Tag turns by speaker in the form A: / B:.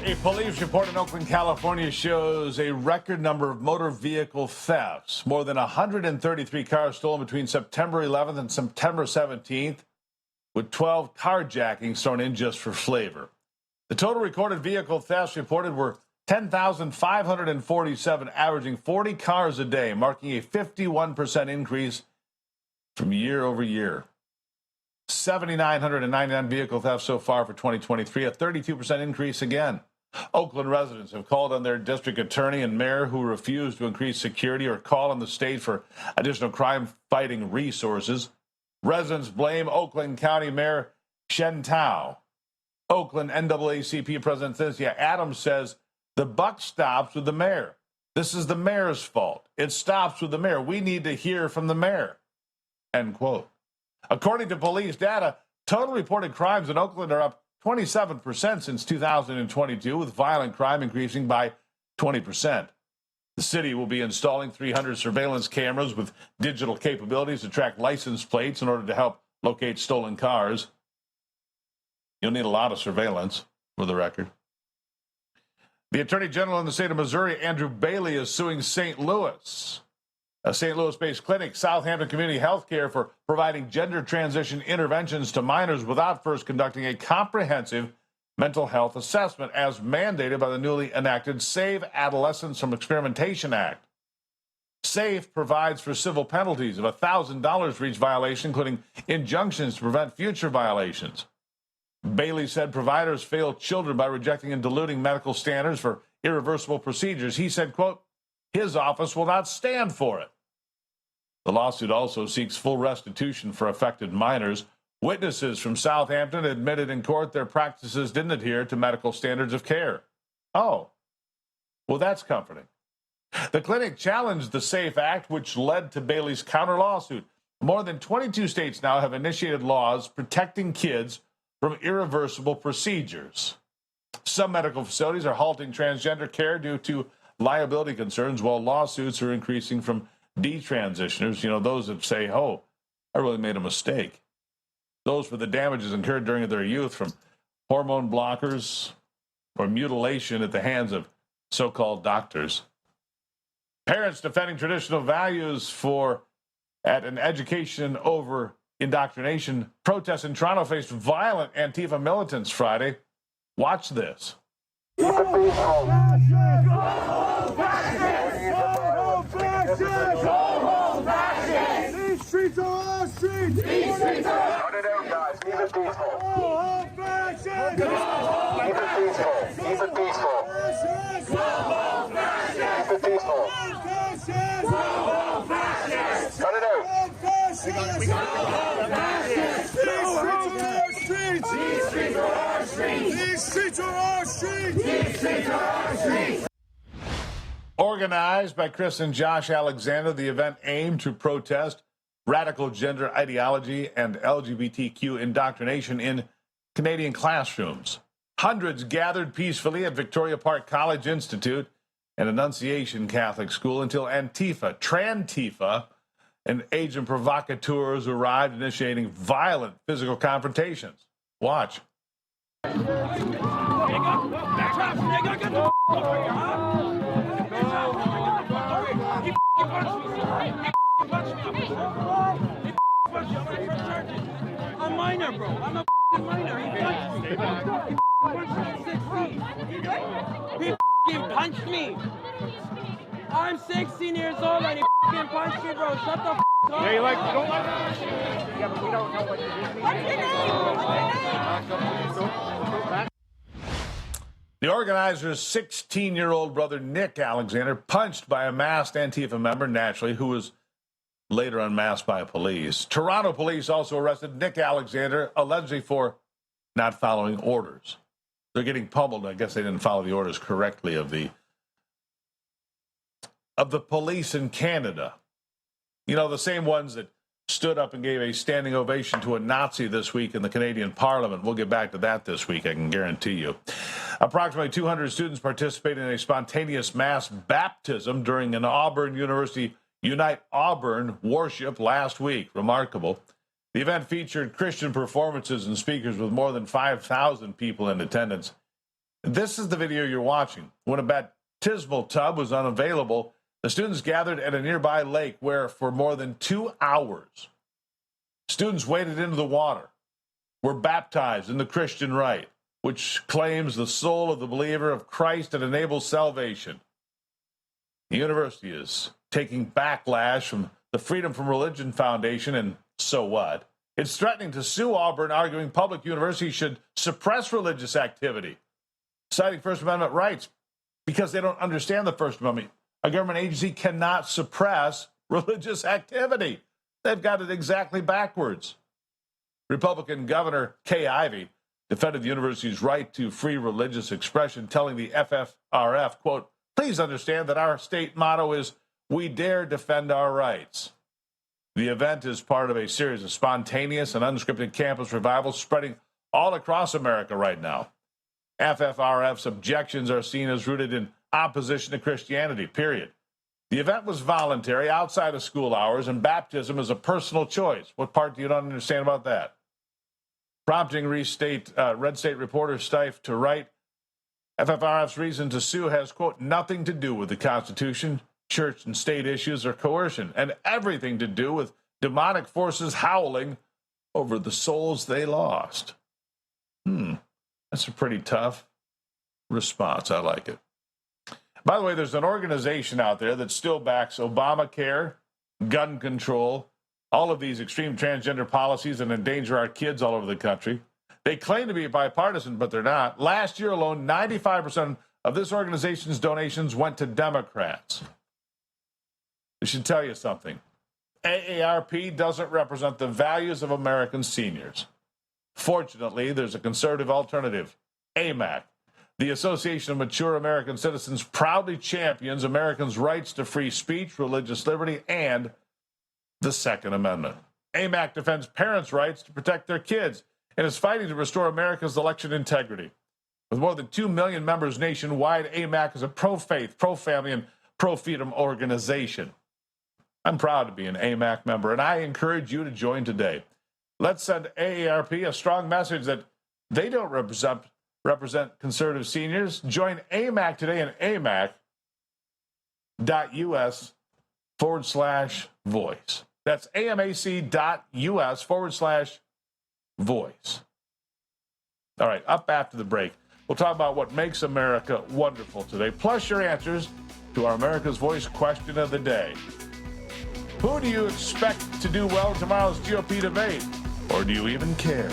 A: A police report in Oakland, California shows a record number of motor vehicle thefts. More than 133 cars stolen between September 11th and September 17th, with 12 carjackings thrown in just for flavor. The total recorded vehicle thefts reported were 10,547, averaging 40 cars a day, marking a 51% increase from year over year. 7,999 vehicle thefts so far for 2023, a 32% increase again. Oakland residents have called on their district attorney and mayor, who refuse to increase security or call on the state for additional crime-fighting resources. Residents blame Oakland County Mayor Shen. Oakland NAACP President Cynthia Adams says the buck stops with the mayor. This is the mayor's fault. It stops with the mayor. We need to hear from the mayor. End quote. According to police data, total reported crimes in Oakland are up 27% since 2022, with violent crime increasing by 20%. The city will be installing 300 surveillance cameras with digital capabilities to track license plates in order to help locate stolen cars. You'll need a lot of surveillance, for the record. The Attorney General in the state of Missouri, Andrew Bailey, is suing St. Louis, a St. Louis-based clinic, Southampton Community Healthcare, for providing gender transition interventions to minors without first conducting a comprehensive mental health assessment, as mandated by the newly enacted Save Adolescents from Experimentation Act. SAFE provides for civil penalties of $1,000 for each violation, including injunctions to prevent future violations. Bailey said providers fail children by rejecting and diluting medical standards for irreversible procedures. He said, quote, his office will not stand for it. The lawsuit also seeks full restitution for affected minors. Witnesses from Southampton admitted in court their practices didn't adhere to medical standards of care. Oh, well, that's comforting. The clinic challenged the SAFE Act, which led to Bailey's counter lawsuit. More than 22 states now have initiated laws protecting kids from irreversible procedures. Some medical facilities are halting transgender care due to liability concerns, while lawsuits are increasing from detransitioners, those that say, oh, I really made a mistake. Those for the damages incurred during their youth from hormone blockers or mutilation at the hands of so-called doctors. Parents defending traditional values at an education over indoctrination protest in Toronto faced violent Antifa militants Friday. Watch this.
B: These streets are our streets. These streets are our streets. Cut it out, guys. Keep it peaceful. Keep it peaceful. Keep it peaceful. Keep it peaceful. Cut it out. These streets are our streets. These streets are our streets. These streets are our streets.
A: Organized by Chris and Josh Alexander, the event aimed to protest radical gender ideology and LGBTQ indoctrination in Canadian classrooms. Hundreds gathered peacefully at Victoria Park College Institute and Annunciation Catholic School until Antifa, Trantifa, and agent provocateurs arrived, initiating violent physical confrontations. Watch.
C: I'm minor, bro. I'm a minor. He punched me. I'm 16 years old and he punched me, bro. Shut the up.
D: Yeah, you don't like Yeah, but we don't know what it is.
A: The organizer's 16-year-old brother, Nick Alexander, punched by a masked Antifa member, naturally, who was later unmasked by police. Toronto police also arrested Nick Alexander, allegedly for not following orders. They're getting pummeled. I guess they didn't follow the orders correctly of the police in Canada. The same ones that stood up and gave a standing ovation to a Nazi this week in the Canadian Parliament. We'll get back to that this week, I can guarantee you. Approximately 200 students participated in a spontaneous mass baptism during an Auburn University Unite Auburn worship last week. Remarkable. The event featured Christian performances and speakers with more than 5,000 people in attendance. This is the video you're watching. When a baptismal tub was unavailable, the students gathered at a nearby lake where, for more than 2 hours, students waded into the water, were baptized in the Christian rite, which claims the soul of the believer of Christ and enables salvation. The university is taking backlash from the Freedom from Religion Foundation, and so what? It's threatening to sue Auburn, arguing public universities should suppress religious activity, citing First Amendment rights because they don't understand the First Amendment. A government agency cannot suppress religious activity. They've got it exactly backwards. Republican Governor Kay Ivey defended the university's right to free religious expression, telling the FFRF, quote, "Please understand that our state motto is, we dare defend our rights." The event is part of a series of spontaneous and unscripted campus revivals spreading all across America right now. FFRF's objections are seen as rooted in opposition to Christianity, period. The event was voluntary, outside of school hours, and baptism is a personal choice. What part do you not understand about that? Prompting Red State reporter Stife to write, FFRF's reason to sue has, quote, nothing to do with the Constitution, church and state issues, or coercion, and everything to do with demonic forces howling over the souls they lost. That's a pretty tough response. I like it. By the way, there's an organization out there that still backs Obamacare, gun control, all of these extreme transgender policies that endanger our kids all over the country. They claim to be bipartisan, but they're not. Last year alone, 95% of this organization's donations went to Democrats. This should tell you something. AARP doesn't represent the values of American seniors. Fortunately, there's a conservative alternative, AMAC. The Association of Mature American Citizens proudly champions Americans' rights to free speech, religious liberty, and the Second Amendment. AMAC defends parents' rights to protect their kids and is fighting to restore America's election integrity. With more than 2 million members nationwide, AMAC is a pro-faith, pro-family, and pro-freedom organization. I'm proud to be an AMAC member, and I encourage you to join today. Let's send AARP a strong message that they don't represent conservative seniors. Join AMAC today at amac.us/voice. That's amac.us/voice. All right, up after the break, we'll talk about what makes America wonderful today, plus your answers to our America's Voice question of the day. Who do you expect to do well in tomorrow's GOP debate? Or do you even care?